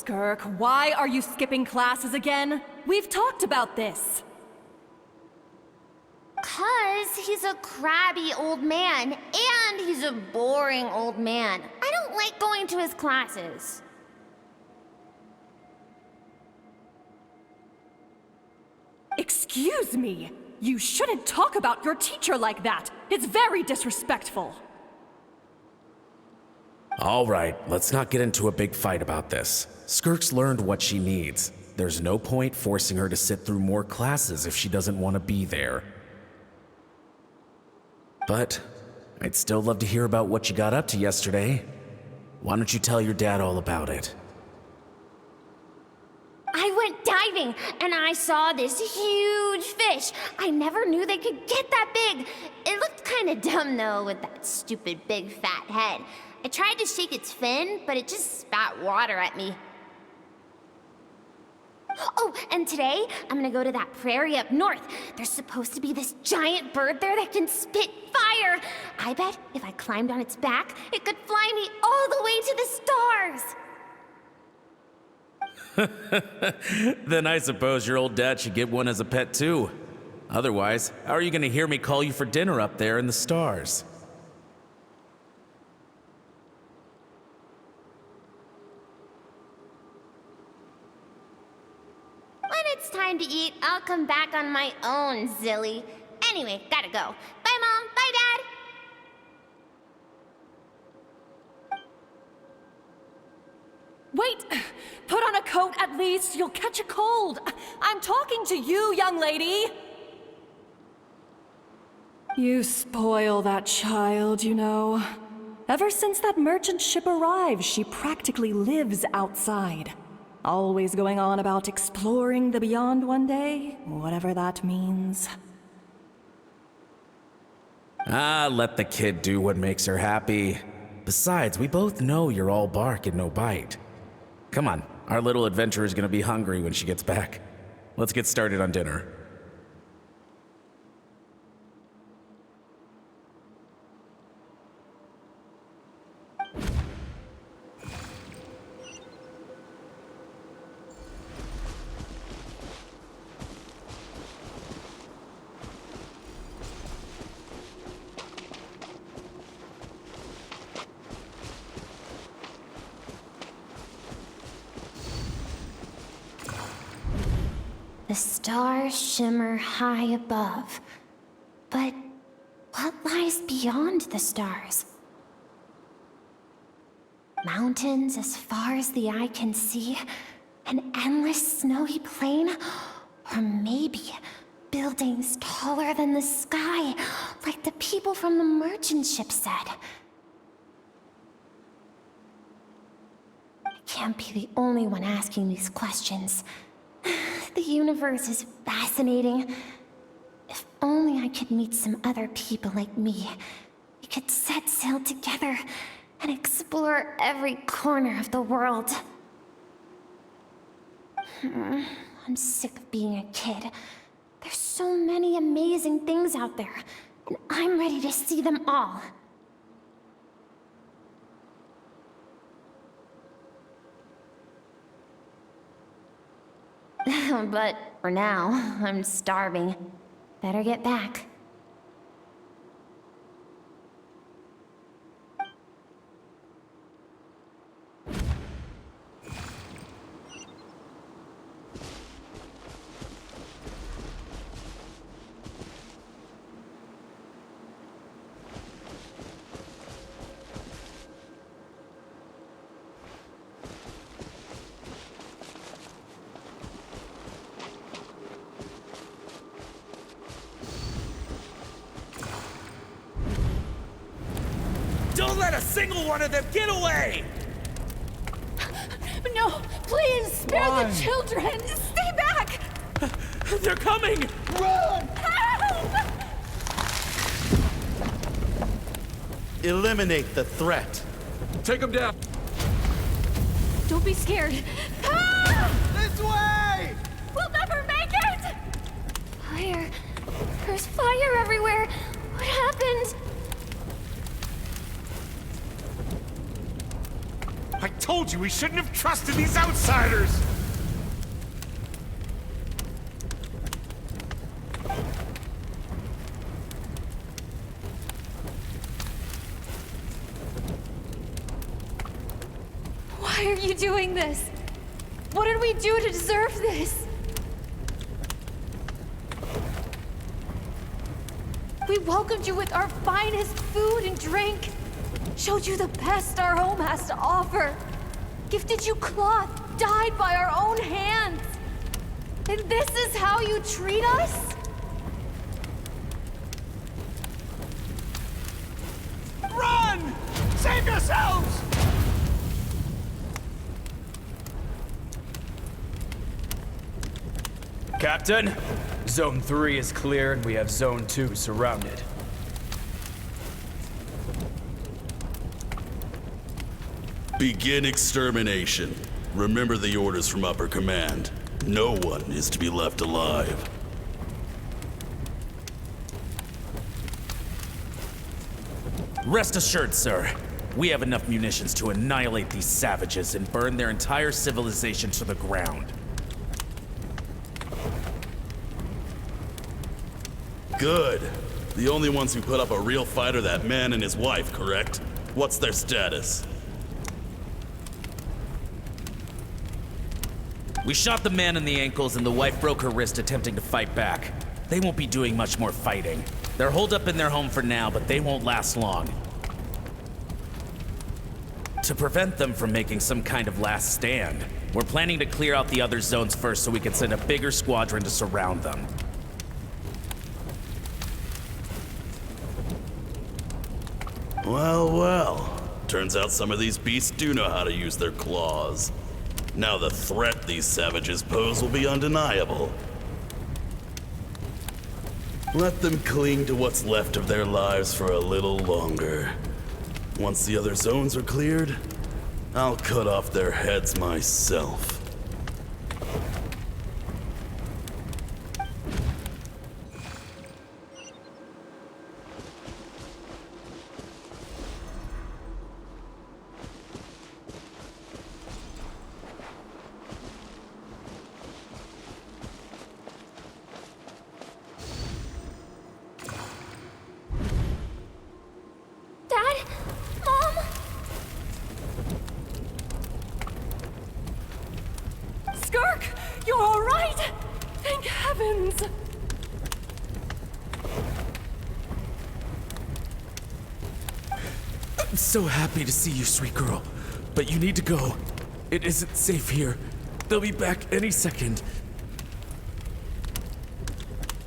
Skirk, why are you skipping classes again? We've talked about this. 'Cause he's a crabby old man, and he's a boring old man. I don't like going to his classes. Excuse me. You shouldn't talk about your teacher like that. It's very disrespectful. All right, let's not get into a big fight about this. Skirk's learned what she needs. There's no point forcing her to sit through more classes if she doesn't want to be there. But I'd still love to hear about what you got up to yesterday. Why don't you tell your dad all about it? I went diving, and I saw this huge fish. I never knew they could get that big. It looked kind of dumb, though, with that stupid big fat head. I tried to shake its fin, but it just spat water at me. Oh, and today, I'm gonna go to that prairie up north. There's supposed to be this giant bird there that can spit fire. I bet if I climbed on its back, it could fly me all the way to the stars. Then I suppose your old dad should get one as a pet too. Otherwise, how are you gonna hear me call you for dinner up there in the stars? When it's time to eat, I'll come back on my own, Zilly. Anyway, gotta go. Bye, Mom. Bye, Dad. Wait! Put on a coat at least. You'll catch a cold. I'm talking to you, young lady. You spoil that child, you know. Ever since that merchant ship arrived, she practically lives outside. Always going on about exploring the beyond one day, whatever that means. Ah, let the kid do what makes her happy. Besides, we both know you're all bark and no bite. Come on, our little adventurer is gonna be hungry when she gets back. Let's get started on dinner. The stars shimmer high above. But what lies beyond the stars? Mountains as far as the eye can see? An endless snowy plain? Or maybe buildings taller than the sky, like the people from the merchant ship said? I can't be the only one asking these questions. The universe is fascinating. If only I could meet some other people like me. We could set sail together and explore every corner of the world. I'm sick of being a kid. There's so many amazing things out there, and I'm ready to see them all. But for now, I'm starving. Better get back. Don't let a single one of them get away! No, please, spare the children! Stay back! They're coming! Run! Help! Eliminate the threat. Take them down! Don't be scared. Ah! This way! We'll never make it! Fire. There's fire everywhere. What happened? I told you we shouldn't have trusted these outsiders! Why are you doing this? What did we do to deserve this? We welcomed you with our finest food and drink, showed you the best our home has to offer, gifted you cloth dyed by our own hands. And this is how you treat us? Run! Save yourselves! Captain, Zone 3 is clear and we have Zone 2 surrounded. Begin extermination. Remember the orders from upper command. No one is to be left alive. Rest assured, sir. We have enough munitions to annihilate these savages and burn their entire civilization to the ground. Good. The only ones who put up a real fight are that man and his wife, correct? What's their status? We shot the man in the ankles and the wife broke her wrist attempting to fight back. They won't be doing much more fighting. They're holed up in their home for now, but they won't last long. To prevent them from making some kind of last stand, we're planning to clear out the other zones first so we can send a bigger squadron to surround them. Well, well. Turns out some of these beasts do know how to use their claws. Now the threat these savages pose will be undeniable. Let them cling to what's left of their lives for a little longer. Once the other zones are cleared, I'll cut off their heads myself. Dad? Mom? Skirk, you're all right? Thank heavens! I'm so happy to see you, sweet girl. But you need to go. It isn't safe here. They'll be back any second.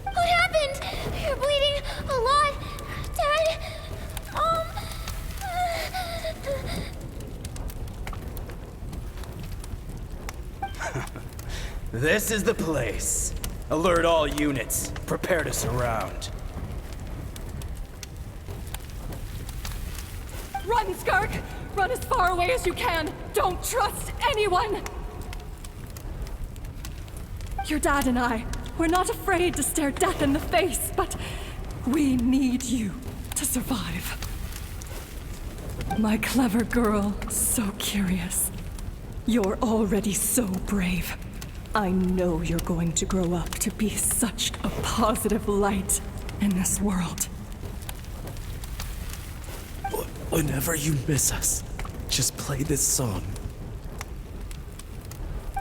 What happened? You're bleeding a lot. Dad? Mom? This is the place. Alert all units. Prepare to surround. Run, Skirk! Run as far away as you can! Don't trust anyone! Your dad and I, we're not afraid to stare death in the face, but we need you to survive. My clever girl, so curious. You're already so brave. I know you're going to grow up to be such a positive light in this world. Whenever you miss us, just play this song.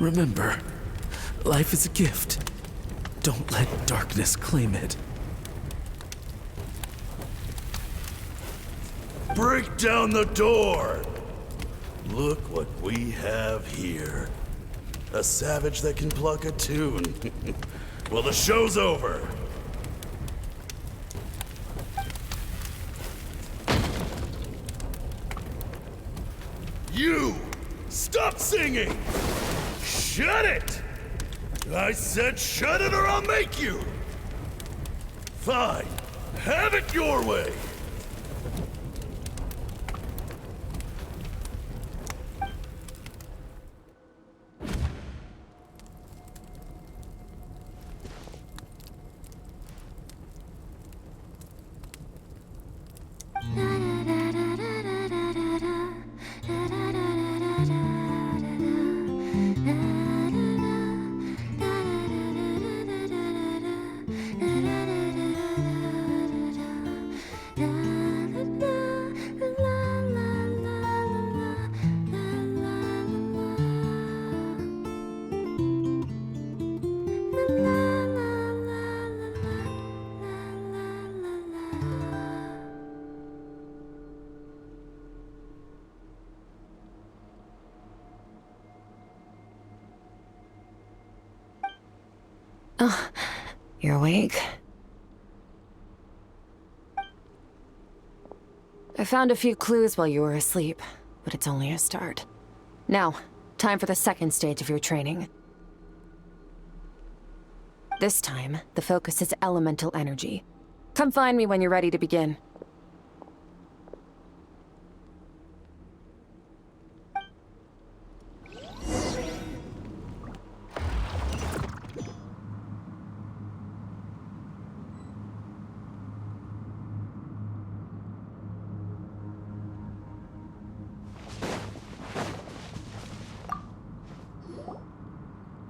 Remember, life is a gift. Don't let darkness claim it. Break down the door! Look what we have here. A savage that can pluck a tune. Well, the show's over. You! Stop singing! Shut it! I said shut it or I'll make you! Fine. Have it your way! Da da da da da da da da da da da da da. You're awake? I found a few clues while you were asleep, but it's only a start. Now, time for the second stage of your training. This time, the focus is elemental energy. Come find me when you're ready to begin.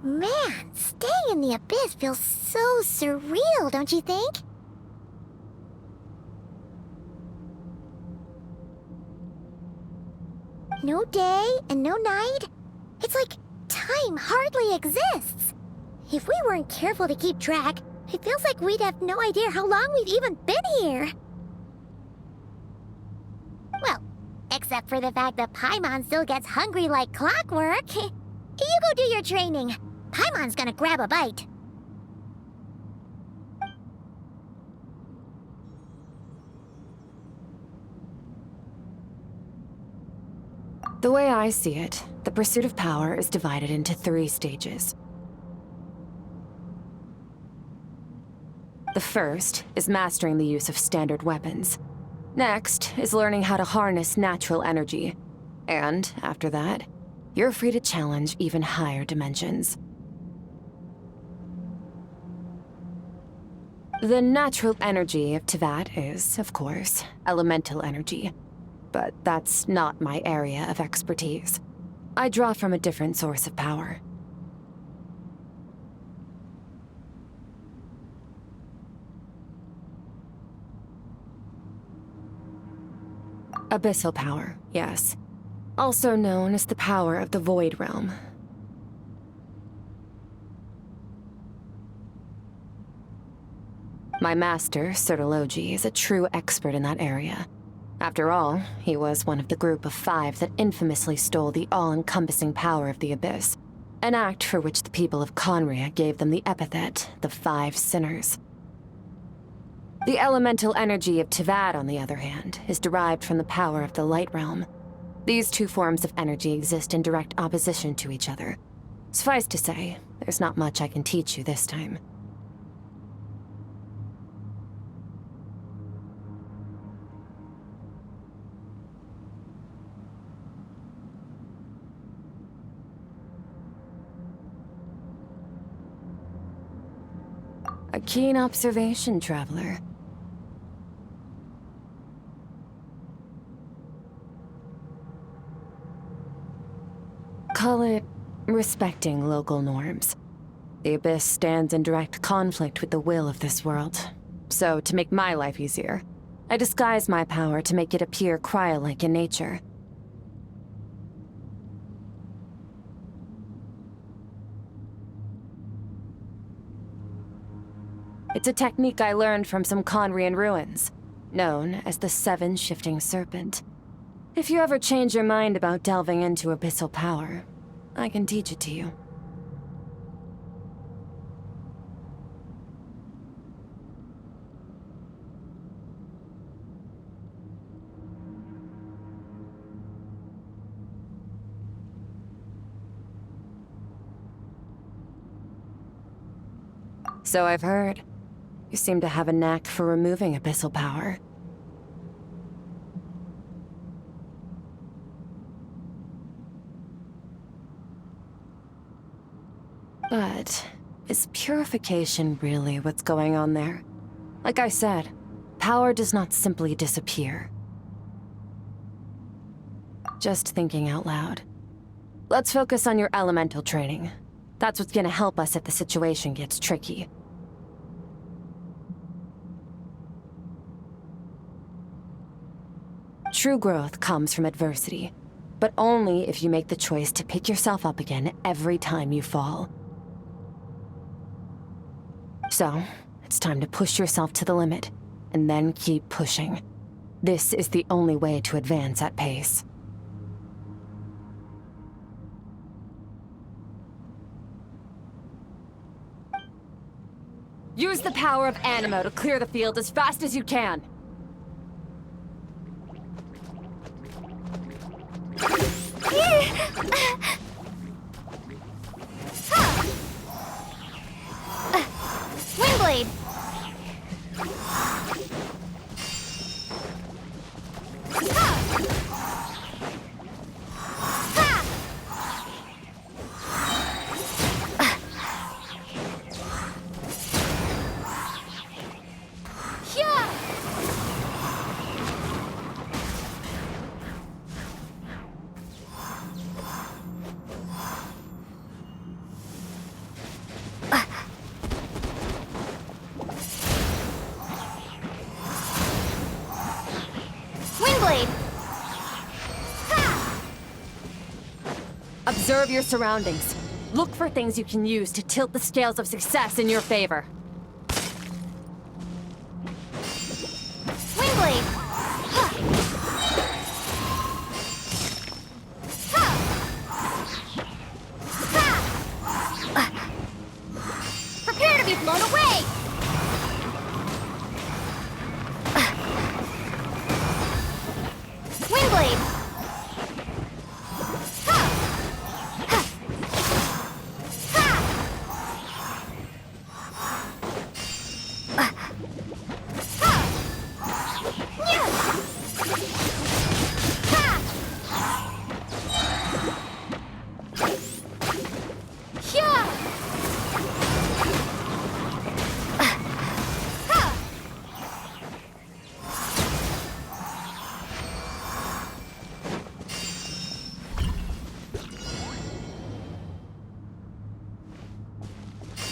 Man, staying in the abyss feels so surreal, don't you think? No day and no night. It's like time hardly exists. If we weren't careful to keep track, it feels like we'd have no idea how long we've even been here. Well, except for the fact that Paimon still gets hungry like clockwork. You go do your training. Paimon's gonna grab a bite. The way I see it, the pursuit of power is divided into 3 stages. The first is mastering the use of standard weapons. Next is learning how to harness natural energy. And after that, you're free to challenge even higher dimensions. The natural energy of Teyvat is, of course, elemental energy. But that's not my area of expertise. I draw from a different source of power. Abyssal power, yes. Also known as the power of the Void Realm. My master, Sertologi, is a true expert in that area. After all, he was one of the group of 5 that infamously stole the all-encompassing power of the Abyss, an act for which the people of Conria gave them the epithet, the 5 Sinners. The elemental energy of Teyvat, on the other hand, is derived from the power of the Light Realm. These 2 forms of energy exist in direct opposition to each other. Suffice to say, there's not much I can teach you this time. A keen observation, traveler. Call it respecting local norms. The Abyss stands in direct conflict with the will of this world. So, to make my life easier, I disguise my power to make it appear cryo-like in nature. It's a technique I learned from some Conrian ruins, known as the 7 Shifting Serpent. If you ever change your mind about delving into abyssal power, I can teach it to you. So I've heard. You seem to have a knack for removing abyssal power. But is purification really what's going on there? Like I said, power does not simply disappear. Just thinking out loud. Let's focus on your elemental training. That's what's gonna help us if the situation gets tricky. True growth comes from adversity, but only if you make the choice to pick yourself up again every time you fall. So, it's time to push yourself to the limit, and then keep pushing. This is the only way to advance at pace. Use the power of Animo to clear the field as fast as you can. Windblade! Windblade! Observe your surroundings. Look for things you can use to tilt the scales of success in your favor. Windblade! Prepare to be blown away! Windblade!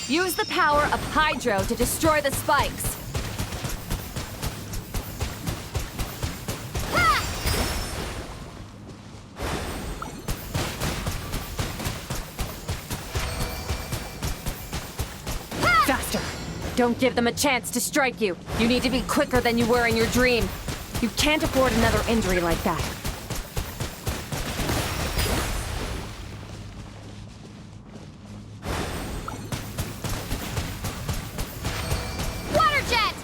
Use the power of Hydro to destroy the spikes. Faster! Don't give them a chance to strike you. You need to be quicker than you were in your dream. You can't afford another injury like that. Water jet!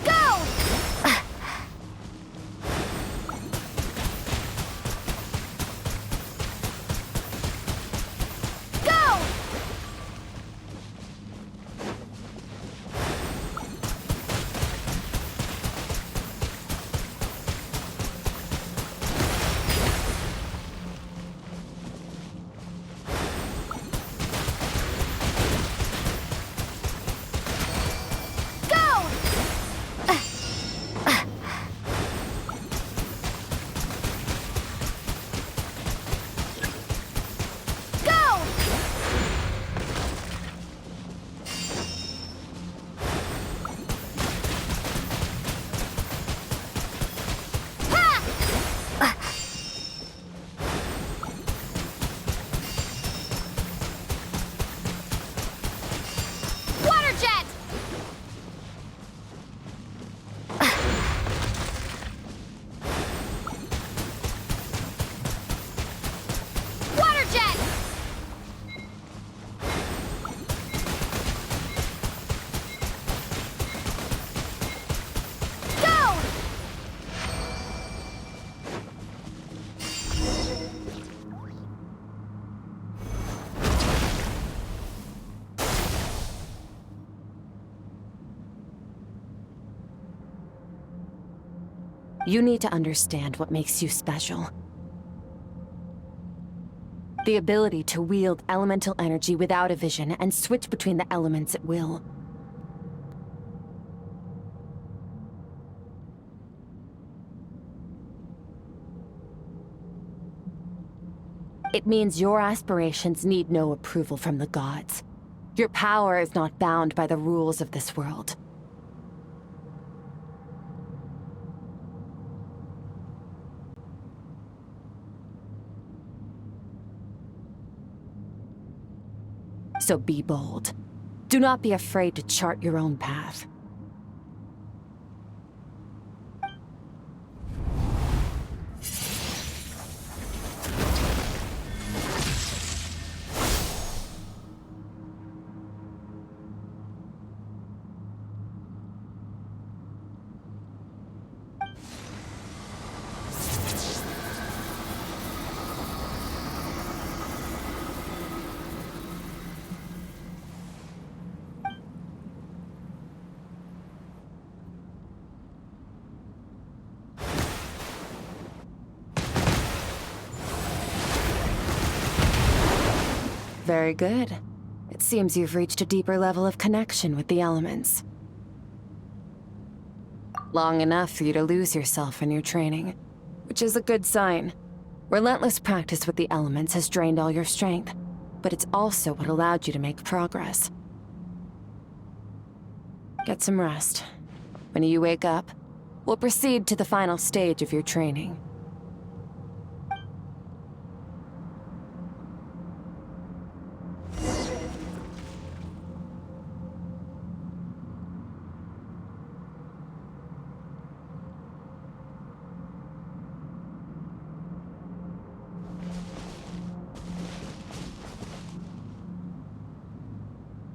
Go! Go! Go! Go! Water jet! Water jet! Go! You need to understand what makes you special. The ability to wield elemental energy without a vision and switch between the elements at will. It means your aspirations need no approval from the gods. Your power is not bound by the rules of this world. So be bold. Do not be afraid to chart your own path. Very good. It seems you've reached a deeper level of connection with the elements. Long enough for you to lose yourself in your training, which is a good sign. Relentless practice with the elements has drained all your strength, but it's also what allowed you to make progress. Get some rest. When you wake up, we'll proceed to the final stage of your training.